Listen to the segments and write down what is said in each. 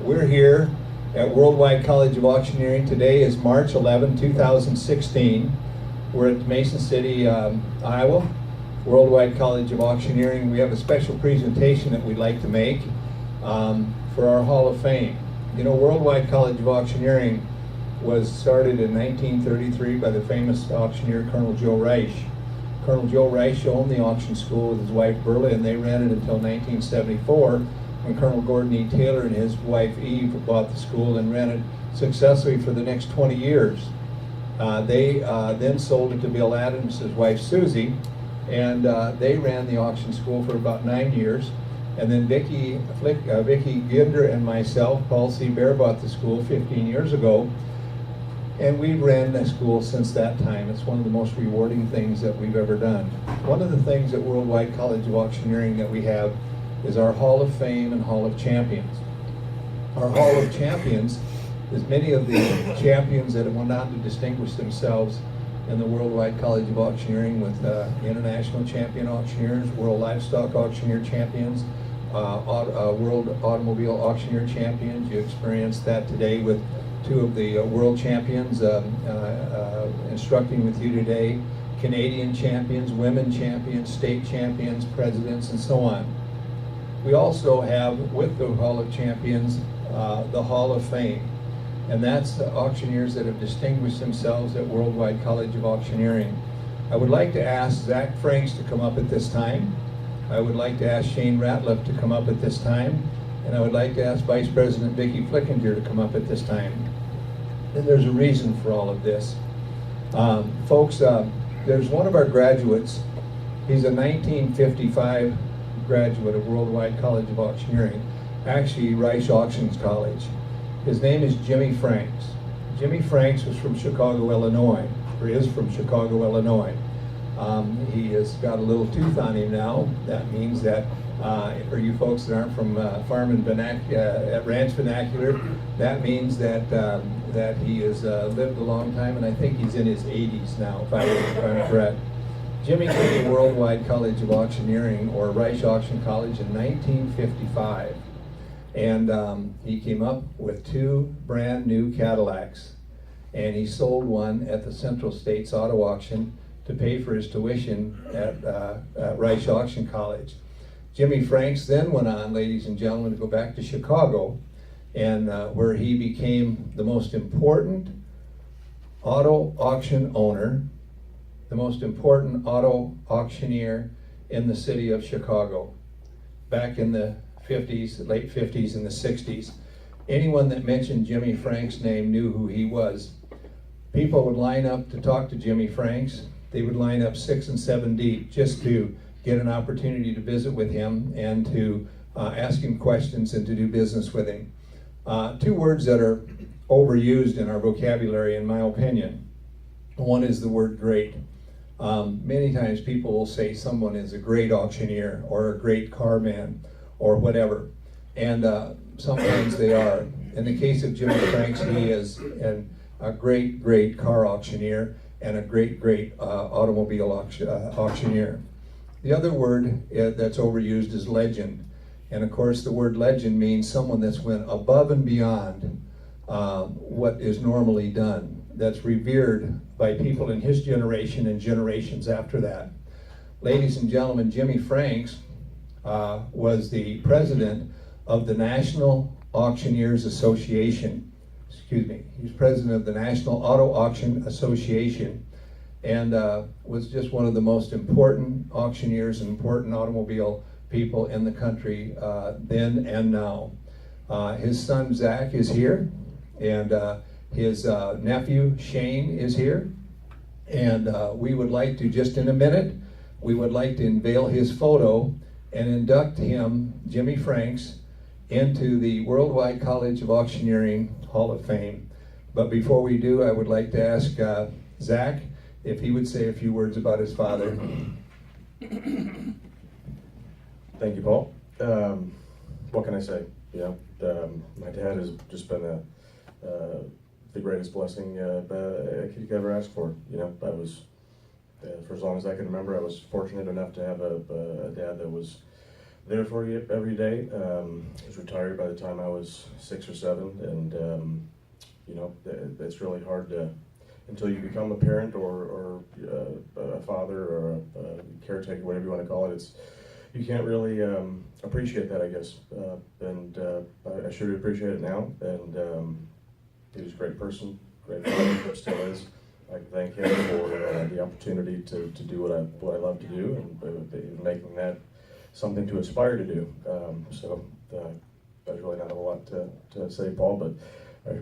We're here at Worldwide College of Auctioneering. Today is March 11, 2016. We're at Mason City, Iowa, Worldwide College of Auctioneering. We have a special presentation that we'd like to make for our Hall of Fame. You know, Worldwide College of Auctioneering was started in 1933 by the famous auctioneer Colonel Joe Reich. Colonel Joe Reich owned the auction school with his wife Berla, and they ran it until 1974, when Colonel Gordon E. Taylor and his wife Eve bought the school and ran it successfully for the next 20 years. They then sold it to Bill Adams, his wife Susie, and they ran the auction school for about 9 years. And then Vicki Ginder and myself, Paul C. Bear, bought the school 15 years ago. And we've ran the school since that time. It's one of the most rewarding things that we've ever done. One of the things at Worldwide College of Auctioneering that we have is our Hall of Fame and Hall of Champions. Our Hall of Champions is many of the champions that have went on to distinguish themselves in the Worldwide College of Auctioneering with International Champion Auctioneers, World Livestock Auctioneer Champions, World Automobile Auctioneer Champions. You experienced that today with two of the world champions instructing with you today, Canadian champions, women champions, state champions, presidents, and so on. We also have, with the Hall of Champions, the Hall of Fame. And that's the auctioneers that have distinguished themselves at Worldwide College of Auctioneering. I would like to ask Zach Franks to come up at this time. I would like to ask Shane Ratliff to come up at this time. And I would like to ask Vice President Vicki Flickinger to come up at this time. And there's a reason for all of this. Folks, there's one of our graduates. He's a 1955 graduate of Worldwide College of Auctioneering, actually Rice Auctions College. His name is Jimmy Franks. Jimmy Franks was from Chicago, Illinois, or is from Chicago, Illinois. He has got a little tooth on him now. That means that for you folks that aren't from farm and ranch vernacular, that means that that he has lived a long time, and I think he's in his 80s now, if I'm correct. Jimmy came to Worldwide College of Auctioneering, or Rice Auction College, in 1955. And he came up with two brand new Cadillacs. And he sold one at the Central States Auto Auction to pay for his tuition at Rice Auction College. Jimmy Franks then went on, ladies and gentlemen, to go back to Chicago, and where he became the most important auto auction owner, the most important auto auctioneer in the city of Chicago back in the 50s, late 50s and the 60s. Anyone that mentioned Jimmy Franks' name knew who he was. People would line up to talk to Jimmy Franks. They would line up 6 and 7 deep just to get an opportunity to visit with him and to ask him questions and to do business with him. Two words that are overused in our vocabulary, in my opinion. One is the word great. Many times people will say someone is a great auctioneer or a great car man or whatever, and sometimes they are. In the case of Jimmy Franks, he is a great car auctioneer and a great automobile auctioneer. The other word that's overused is legend, and of course the word legend means someone that's went above and beyond what is normally done, that's revered by people in his generation and generations after that. Ladies and gentlemen, Jimmy Franks was the president of the National Auctioneers Association. Excuse me, he's president of the National Auto Auction Association, and was just one of the most important auctioneers and important automobile people in the country then and now. His son Zach is here, and his nephew Shane is here, and we would like to, just in a minute, we would like to unveil his photo and induct him, Jimmy Franks, into the Worldwide College of Auctioneering Hall of Fame. But before we do, I would like to ask Zach if he would say a few words about his father. Thank you, Paul. What can I say? You know, my dad has just been the greatest blessing a kid could ever ask for. You know, I was, for as long as I can remember, I was fortunate enough to have a dad that was there for you every day. I was retired by the time I was 6 or 7, and you know, it's really hard to, until you become a parent or a father or a caretaker, whatever you want to call it. You can't really appreciate that, I guess, and I sure do appreciate it now. And he was a great person, great father, still is. I can thank him for the opportunity to do what I love to do, and making that something to aspire to do. So there's really not a whole lot to say, Paul, but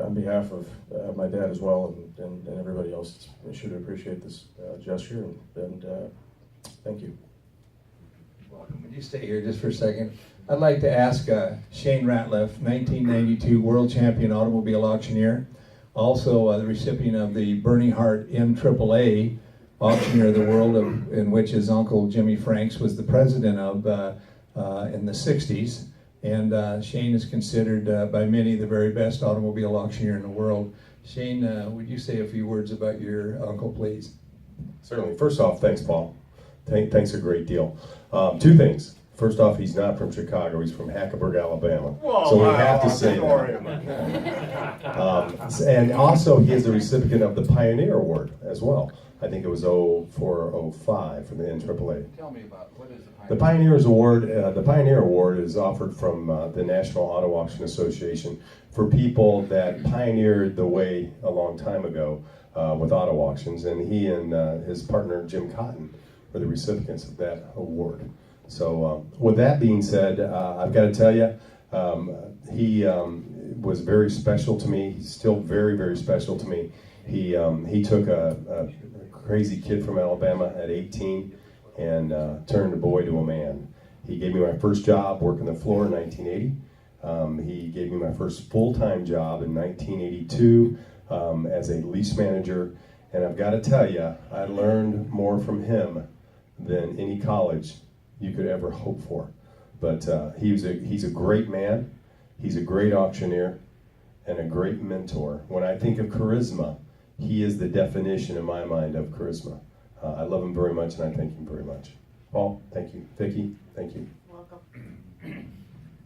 on behalf of my dad as well, and everybody else, I should appreciate this gesture, and thank you. Welcome. Would you stay here just for a second? I'd like to ask Shane Ratliff, 1992 world champion automobile auctioneer, also the recipient of the Bernie Hart NAAA Auctioneer of the World, in which his uncle Jimmy Franks was the president of in the 60s. And Shane is considered by many the very best automobile auctioneer in the world. Shane, would you say a few words about your uncle, please? Certainly. First off, thanks, Paul. Thanks a great deal. 2 things. First off, he's not from Chicago. He's from Hackeburg, Alabama. Whoa, so we wow, have to say that. And also, he is the recipient of the Pioneer Award as well. I think it was 04 or 05 from the NAAA. Tell me about what is The Pioneers Award. The Pioneer Award is offered from the National Auto Auction Association for people that pioneered the way a long time ago with auto auctions, and he and his partner Jim Cotton were the recipients of that award. So with that being said, I've got to tell you, he was very special to me. He's still very, very special to me. He took a crazy kid from Alabama at 18 and turned a boy to a man. He gave me my first job working the floor in 1980. He gave me my first full-time job in 1982 as a lease manager. And I've got to tell you, I learned more from him than any college you could ever hope for. But he's a great man, he's a great auctioneer, and a great mentor. When I think of charisma, he is the definition in my mind of charisma. I love him very much, and I thank him very much. Paul, thank you. Vicki, thank you. Welcome.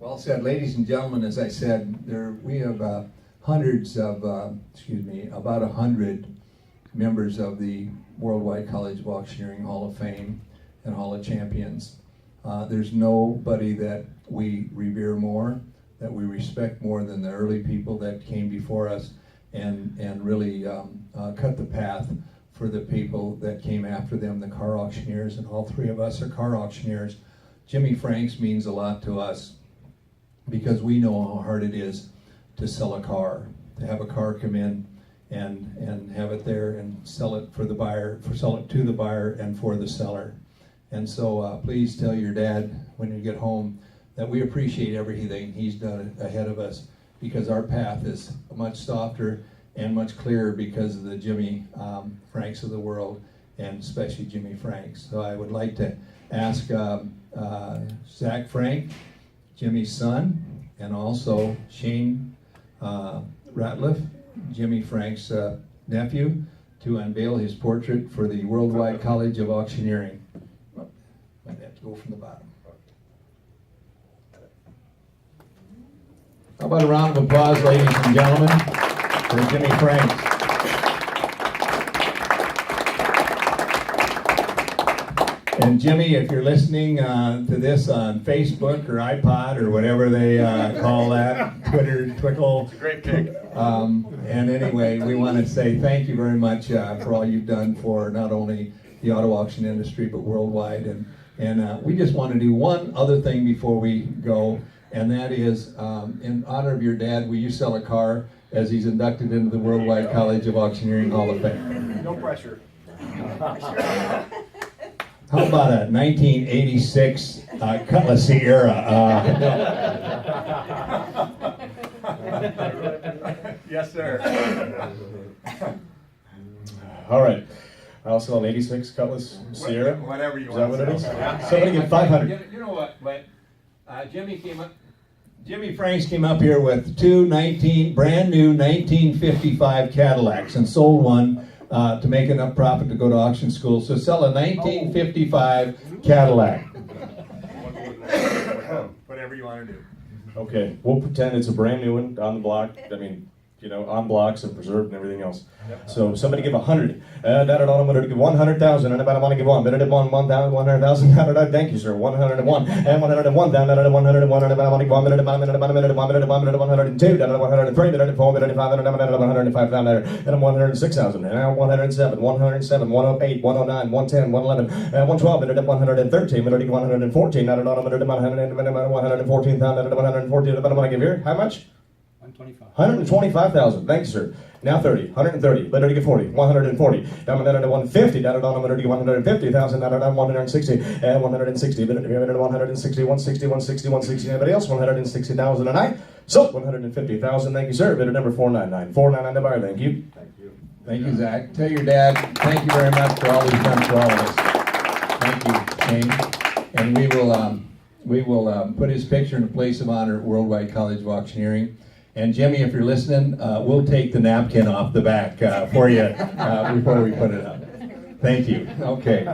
Well said. Ladies and gentlemen, as I said, we have hundreds of, about 100 members of the Worldwide College of Auctioneering Hall of Fame and Hall of Champions. There's nobody that we revere more, that we respect more than the early people that came before us and really cut the path for the people that came after them, the car auctioneers, and all 3 of us are car auctioneers. Jimmy Franks means a lot to us because we know how hard it is to sell a car, to have a car come in and have it there and sell it for the buyer, sell it to the buyer and for the seller. And so please tell your dad when you get home that we appreciate everything he's done ahead of us, because our path is much softer and much clearer because of the Jimmy Franks of the world, and especially Jimmy Franks. So I would like to ask Zach Frank, Jimmy's son, and also Shane Ratliff, Jimmy Frank's nephew, to unveil his portrait for the Worldwide College of Auctioneering. Might have to go from the bottom. How about a round of applause, ladies and gentlemen, for Jimmy Franks. And Jimmy, if you're listening to this on Facebook or iPod or whatever they call that, Twitter, Twickle. It's a great pick. And anyway, we want to say thank you very much for all you've done for not only the auto auction industry, but worldwide. And we just want to do one other thing before we go, and that is, in honor of your dad, will you sell a car as he's inducted into the Worldwide College of Auctioneering Hall of Fame? No pressure. How about a 1986 Cutlass Sierra? Yes, sir. All right. I'll sell an 86 Cutlass Sierra. Whatever you Is that want. what it is? Yeah. Somebody get 500. You know what? But Jimmy Franks came up here with 2 brand new 1955 Cadillacs and sold one to make enough profit to go to auction school. So sell a 1955 Cadillac. want to do? Okay, we'll pretend it's a brand new one on the block. I mean, you know, on blocks and preserved and everything else. So somebody give 100. I'm going to give 100,000. Anybody want to give one? Better than 1,000, 100,000. Thank you, sir. 101. And 101 down. 101. Anybody want to give 1 minute? 1 minute. 1 minute. 1 minute. 1 minute. 102. 103. 104. 105. 105 down there. And 106,000. And 107. 107. 108. 109. 110. 111. 112. 113. 114. 114. 114. I want to give here. How much? 125,000. Thank you, sir. Now 30. 130. Better to get 40. 140. Down to 150. Down to 150,000. Down to 160. And 160. Better to get 160. 160. 160. 160. Anybody else? 160,000 tonight. So 150,000. Thank you, sir. Bidder number 499. 499 to buyer. Thank you. Thank you, Zach. Tell your dad, thank you very much for all he's done for all of us. Thank you, Shane. And we will put his picture in a place of honor at Worldwide College of Auctioneering. And Jimmy, if you're listening, we'll take the napkin off the back for you before we put it up. Thank you. Okay.